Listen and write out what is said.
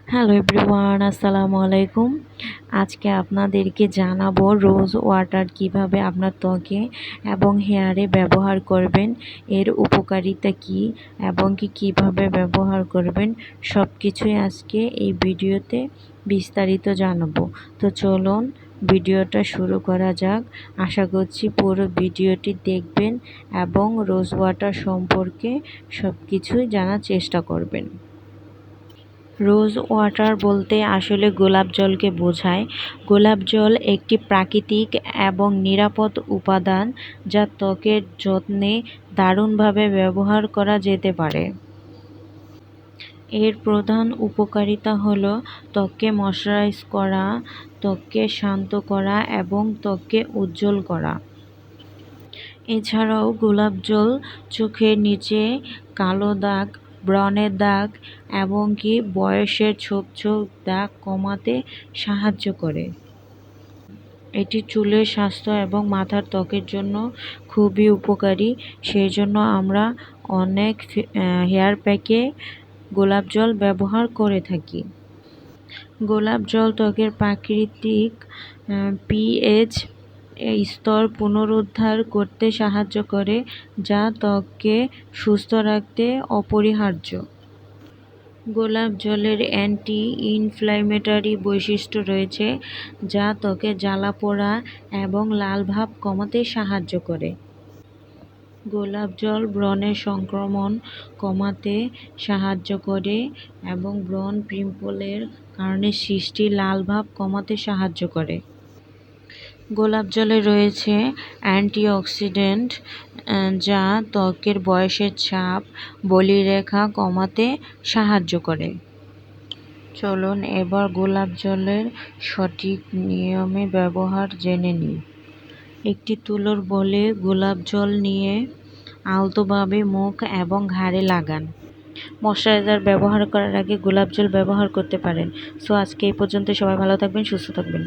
Hello everyone, আসসালামু আলাইকুম। আজকে আপনাদেরকে জানাবো রোজ ওয়াটার কিভাবে আপনার ত্বকে এবং হেয়ারে ব্যবহার করবেন, এর উপকারিতা কি এবং কিভাবে ব্যবহার করবেন সব কিছুই আজকে এই ভিডিওতে বিস্তারিত জানাবো। তো চলুন ভিডিওটা শুরু করা যাক। আশা করছি পুরো ভিডিওটি দেখবেন এবং রোজ ওয়াটার সম্পর্কে সব কিছুই জানার চেষ্টা করবেন। রোজ ওয়াটার বলতে আসলে গোলাপ জলকে বোঝায়। গোলাপ জল একটি প্রাকৃতিক এবং নিরাপদ উপাদান যা ত্বকের যত্নে দারুণভাবে ব্যবহার করা যেতে পারে। এর প্রধান উপকারিতা হলো ত্বককে ময়শ্চারাইজ করা, ত্বককে শান্ত করা এবং ত্বককে উজ্জ্বল করা। এছাড়াও গোলাপ জল চোখের নিচে কালো দাগ, ব্রণের দাগ এবং বয়সের ছোপ ছোপ দাগ কমাতে সাহায্য করে। এটি চুলের স্বাস্থ্য এবং মাথার ত্বকের জন্য খুবই উপকারী। সেই জন্য আমরা অনেক হেয়ার প্যাকে গোলাপ জল ব্যবহার করে থাকি। গোলাপ জল ত্বকের প্রাকৃতিক পিএইচ স্তর পুনরুদ্ধার করতে সাহায্য করে, যা ত্বককে সুস্থ রাখতে অপরিহার্য। গোলাপ জলের অ্যান্টি ইনফ্ল্যামেটরি বৈশিষ্ট্য রয়েছে, যা ত্বকে জ্বালাপোড়া এবং লাল ভাব কমাতে সাহায্য করে। গোলাপ জল ব্রণের সংক্রমণ কমাতে সাহায্য করে এবং ব্রণ পিম্পলের কারণে সৃষ্ট লাল ভাব কমাতে সাহায্য করে। গোলাপ জলে রয়েছে অ্যান্টিঅক্সিডেন্ট, যা ত্বকের বয়সের ছাপ, বলিরেখা কমাতে সাহায্য করে। চলুন এবার গোলাপ জলের সঠিক নিয়মে ব্যবহার জেনে নিই। একটি তুলোর বলে গোলাপ জল নিয়ে আলতোভাবে মুখ এবং ঘাড়ে লাগান। ময়শ্চারাইজার ব্যবহার করার আগে গোলাপ জল ব্যবহার করতে পারেন। সো আজকে এই পর্যন্ত, সবাই ভালো থাকবেন, সুস্থ থাকবেন।